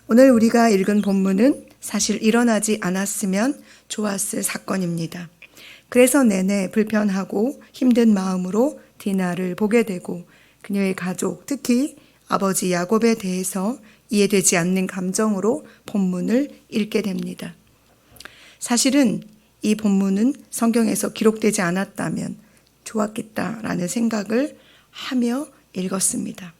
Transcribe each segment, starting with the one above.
오늘 우리가 읽은 본문은 사실 일어나지 않았으면 좋았을 사건입니다. 그래서 내내 불편하고 힘든 마음으로 디나를 보게 되고 그녀의 가족, 특히 아버지 야곱에 대해서 이해되지 않는 감정으로 본문을 읽게 됩니다. 사실은 이 본문은 성경에서 기록되지 않았다면 좋았겠다라는 생각을 하며 읽었습니다.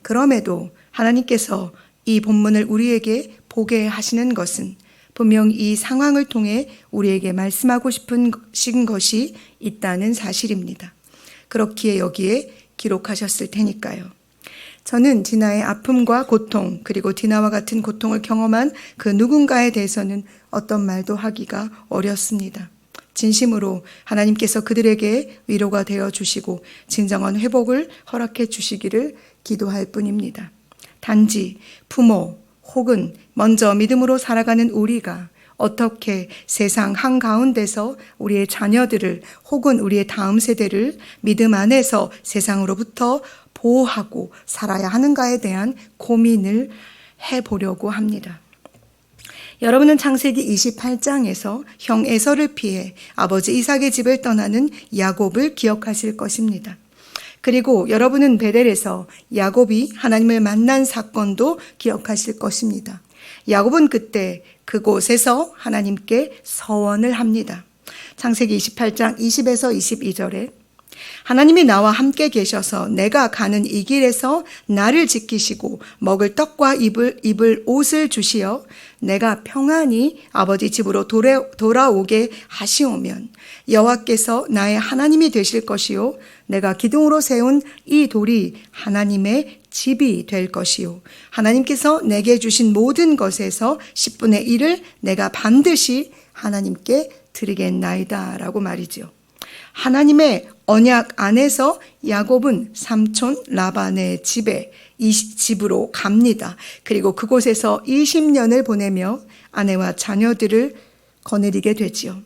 그럼에도 하나님께서 이 본문을 우리에게 보게 하시는 것은 분명 이 상황을 통해 우리에게 말씀하고 싶은 것이 있다는 사실입니다. 그렇기에 여기에 기록하셨을 테니까요. 저는 디나의 아픔과 고통, 그리고 디나와 같은 고통을 경험한 그 누군가에 대해서는 어떤 말도 하기가 어렵습니다. 진심으로 하나님께서 그들에게 위로가 되어 주시고 진정한 회복을 허락해 주시기를 기도할 뿐입니다. 단지 부모 혹은 먼저 믿음으로 살아가는 우리가 어떻게 세상 한가운데서 우리의 자녀들을 혹은 우리의 다음 세대를 믿음 안에서 세상으로부터 보호하고 살아야 하는가에 대한 고민을 해보려고 합니다. 여러분은 창세기 28장에서 형 에서를 피해 아버지 이삭의 집을 떠나는 야곱을 기억하실 것입니다. 그리고 여러분은 베델에서 야곱이 하나님을 만난 사건도 기억하실 것입니다. 야곱은 그때 그곳에서 하나님께 서원을 합니다. 창세기 28장 20에서 22절에 하나님이 나와 함께 계셔서 내가 가는 이 길에서 나를 지키시고 먹을 떡과 입을 옷을 주시어 내가 평안히 아버지 집으로 돌아오게 하시오면 여호와께서 나의 하나님이 되실 것이요 내가 기둥으로 세운 이 돌이 하나님의 집이 될 것이요 하나님께서 내게 주신 모든 것에서 10분의 1을 내가 반드시 하나님께 드리겠나이다 라고 말이죠. 하나님의 언약 안에서 야곱은 삼촌 라반의 집으로 갑니다. 그리고 그곳에서 20년을 보내며 아내와 자녀들을 거느리게 되지요.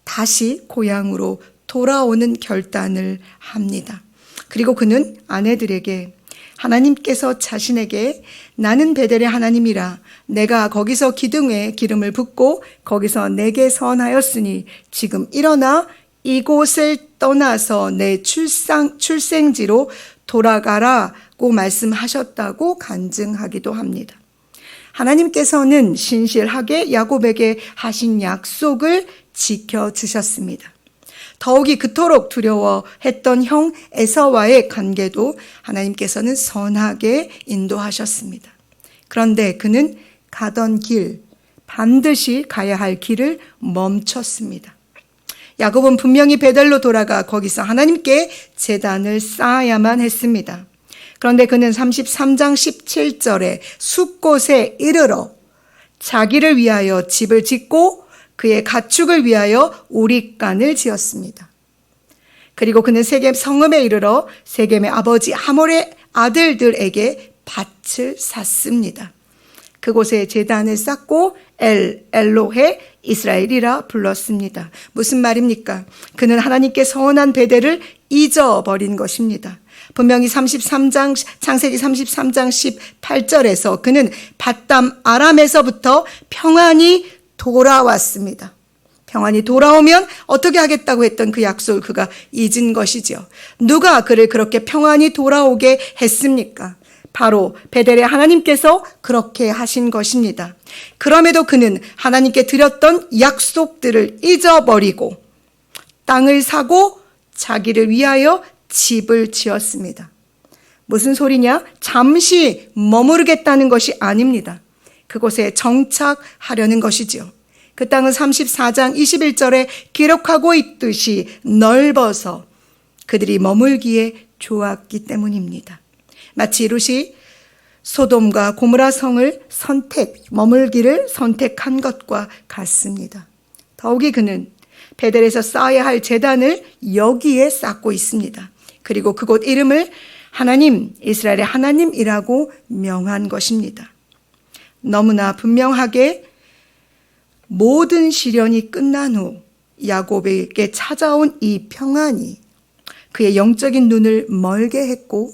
다시 고향으로 돌아오는 결단을 합니다. 그리고 그는 아내들에게 하나님께서 자신에게 나는 베델의 하나님이라 내가 거기서 기둥에 기름을 붓고 거기서 내게 선하였으니 지금 일어나 이곳을 떠나서 내 출생지로 돌아가라고 말씀하셨다고 간증하기도 합니다. 하나님께서는 신실하게 야곱에게 하신 약속을 지켜주셨습니다. 더욱이 그토록 두려워했던 형 에서와의 관계도 하나님께서는 선하게 인도하셨습니다. 그런데 그는 가던 길, 반드시 가야 할 길을 멈췄습니다. 야곱은 분명히 베델로 돌아가 거기서 하나님께 제단을 쌓아야만 했습니다. 그런데 그는 33장 17절에 숲곳에 이르러 자기를 위하여 집을 짓고 그의 가축을 위하여 우릿간을 지었습니다. 그리고 그는 세겜 성읍에 이르러 세겜의 아버지 하몰의 아들들에게 밭을 샀습니다. 그곳에 제단을 쌓고 엘로헤 이스라엘이라 불렀습니다. 무슨 말입니까? 그는 하나님께 서원한 베델을 잊어버린 것입니다. 분명히 창세기 33장 18절에서 그는 밧담 아람에서부터 평안히 돌아왔습니다. 평안히 돌아오면 어떻게 하겠다고 했던 그 약속을 그가 잊은 것이죠. 누가 그를 그렇게 평안히 돌아오게 했습니까? 바로 베델의 하나님께서 그렇게 하신 것입니다. 그럼에도 그는 하나님께 드렸던 약속들을 잊어버리고 땅을 사고 자기를 위하여 집을 지었습니다. 무슨 소리냐? 잠시 머무르겠다는 것이 아닙니다. 그곳에 정착하려는 것이죠. 그 땅은 34장 21절에 기록하고 있듯이 넓어서 그들이 머물기에 좋았기 때문입니다. 마치 롯이 소돔과 고모라 성을 머물기를 선택한 것과 같습니다. 더욱이 그는 베델에서 쌓아야 할 제단을 여기에 쌓고 있습니다. 그리고 그곳 이름을 하나님, 이스라엘의 하나님이라고 명한 것입니다. 너무나 분명하게 모든 시련이 끝난 후 야곱에게 찾아온 이 평안이 그의 영적인 눈을 멀게 했고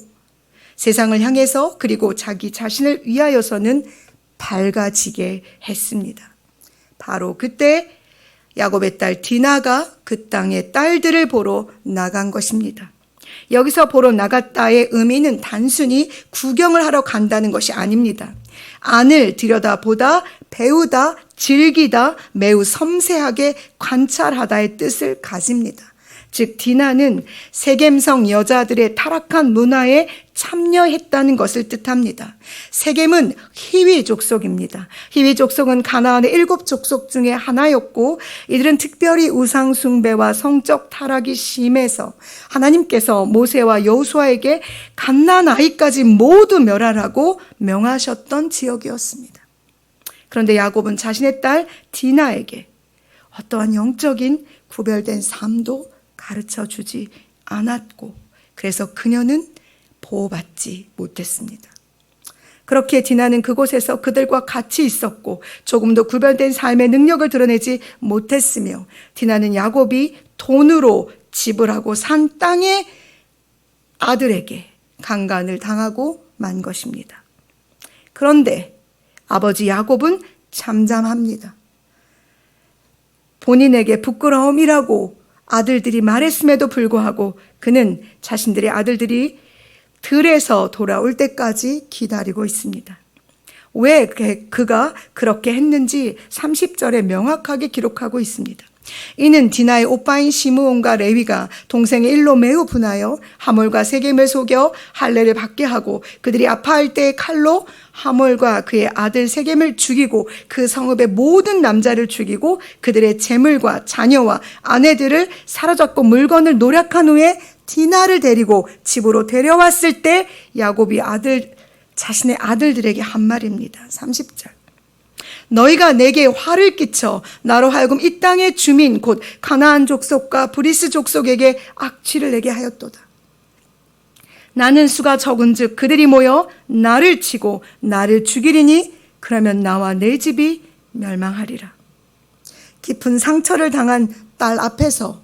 세상을 향해서 그리고 자기 자신을 위하여서는 밝아지게 했습니다. 바로 그때 야곱의 딸 디나가 그 땅의 딸들을 보러 나간 것입니다. 여기서 보러 나갔다의 의미는 단순히 구경을 하러 간다는 것이 아닙니다. 안을 들여다보다, 배우다, 즐기다, 매우 섬세하게 관찰하다의 뜻을 가집니다. 즉 디나는 세겜성 여자들의 타락한 문화에 참여했다는 것을 뜻합니다. 세겜은 히위 족속입니다. 히위 족속은 가나안의 7 족속 중에 하나였고 이들은 특별히 우상 숭배와 성적 타락이 심해서 하나님께서 모세와 여호수아에게 갓난 아이까지 모두 멸하라고 명하셨던 지역이었습니다. 그런데 야곱은 자신의 딸 디나에게 어떠한 영적인 구별된 삶도 가르쳐 주지 않았고 그래서 그녀는 보호받지 못했습니다. 그렇게 디나는 그곳에서 그들과 같이 있었고 조금도 구별된 삶의 능력을 드러내지 못했으며 디나는 야곱이 돈으로 지불하고 산 땅의 아들에게 강간을 당하고 만 것입니다. 그런데 아버지 야곱은 잠잠합니다. 본인에게 부끄러움이라고 아들들이 말했음에도 불구하고 그는 자신들의 아들들이 들에서 돌아올 때까지 기다리고 있습니다. 왜 그가 그렇게 했는지 30절에 명확하게 기록하고 있습니다. 이는 디나의 오빠인 시므온과 레위가 동생의 일로 매우 분하여 하몰과 세겜을 속여 할례를 받게 하고 그들이 아파할 때 칼로 하몰과 그의 아들 세겜을 죽이고 그 성읍의 모든 남자를 죽이고 그들의 재물과 자녀와 아내들을 사로잡고 물건을 노략한 후에 디나를 데리고 집으로 데려왔을 때 야곱이 자신의 아들들에게 한 말입니다. 30절. 너희가 내게 화를 끼쳐 나로 하여금 이 땅의 주민 곧 가나안 족속과 브리스 족속에게 악취를 내게 하였도다. 나는 수가 적은즉 그들이 모여 나를 치고 나를 죽이리니 그러면 나와 내 집이 멸망하리라. 깊은 상처를 당한 딸 앞에서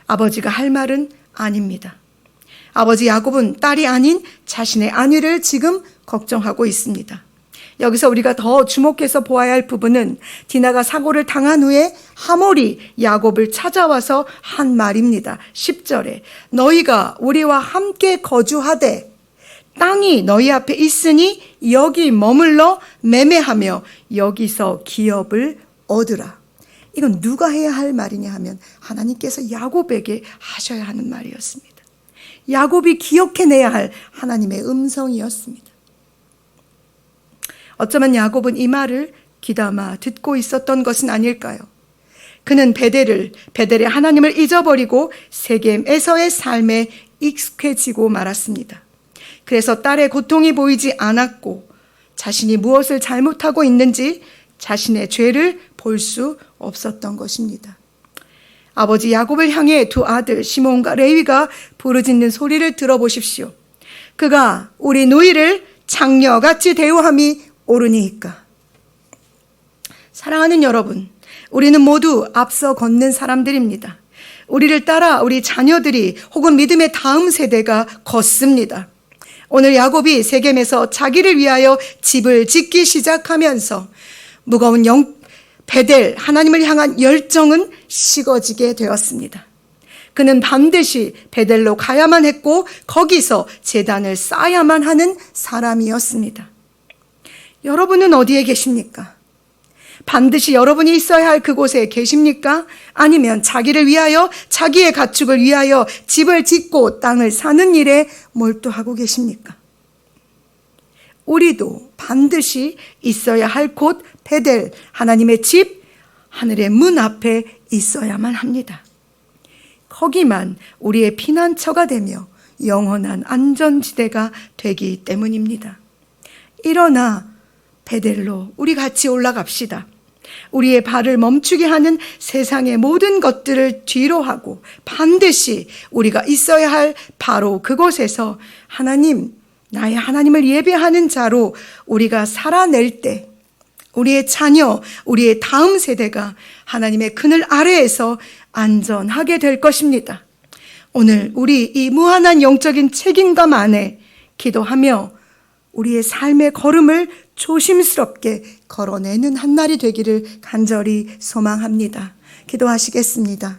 아버지가 할 말은 아닙니다. 아버지 야곱은 딸이 아닌 자신의 안위를 지금 걱정하고 있습니다. 여기서 우리가 더 주목해서 보아야 할 부분은 디나가 사고를 당한 후에 하몰이 야곱을 찾아와서 한 말입니다. 10절에 너희가 우리와 함께 거주하되 땅이 너희 앞에 있으니 여기 머물러 매매하며 여기서 기업을 얻으라. 이건 누가 해야 할 말이냐 하면 하나님께서 야곱에게 하셔야 하는 말이었습니다. 야곱이 기억해내야 할 하나님의 음성이었습니다. 어쩌면 야곱은 이 말을 귀담아 듣고 있었던 것은 아닐까요? 그는 베델의 하나님을 잊어버리고 세겜에서의 삶에 익숙해지고 말았습니다. 그래서 딸의 고통이 보이지 않았고 자신이 무엇을 잘못하고 있는지 자신의 죄를 볼 수 없었던 것입니다. 아버지 야곱을 향해 두 아들 시몬과 레위가 부르짖는 소리를 들어보십시오. 그가 우리 누이를 장녀같이 대우함이 옳으니까. 사랑하는 여러분, 우리는 모두 앞서 걷는 사람들입니다. 우리를 따라 우리 자녀들이 혹은 믿음의 다음 세대가 걷습니다. 오늘 야곱이 세겜에서 자기를 위하여 집을 짓기 시작하면서 무거운 베델 하나님을 향한 열정은 식어지게 되었습니다. 그는 반드시 베델로 가야만 했고 거기서 제단을 쌓아야만 하는 사람이었습니다. 여러분은 어디에 계십니까? 반드시 여러분이 있어야 할 그곳에 계십니까? 아니면 자기를 위하여 자기의 가축을 위하여 집을 짓고 땅을 사는 일에 몰두하고 계십니까? 우리도 반드시 있어야 할 곳 베델 하나님의 집 하늘의 문 앞에 있어야만 합니다. 거기만 우리의 피난처가 되며 영원한 안전지대가 되기 때문입니다. 일어나 베델로 우리 같이 올라갑시다. 우리의 발을 멈추게 하는 세상의 모든 것들을 뒤로 하고 반드시 우리가 있어야 할 바로 그곳에서 하나님, 나의 하나님을 예배하는 자로 우리가 살아낼 때 우리의 자녀, 우리의 다음 세대가 하나님의 그늘 아래에서 안전하게 될 것입니다. 오늘 우리 이 무한한 영적인 책임감 안에 기도하며 우리의 삶의 걸음을 조심스럽게 걸어내는 한 날이 되기를 간절히 소망합니다. 기도하시겠습니다.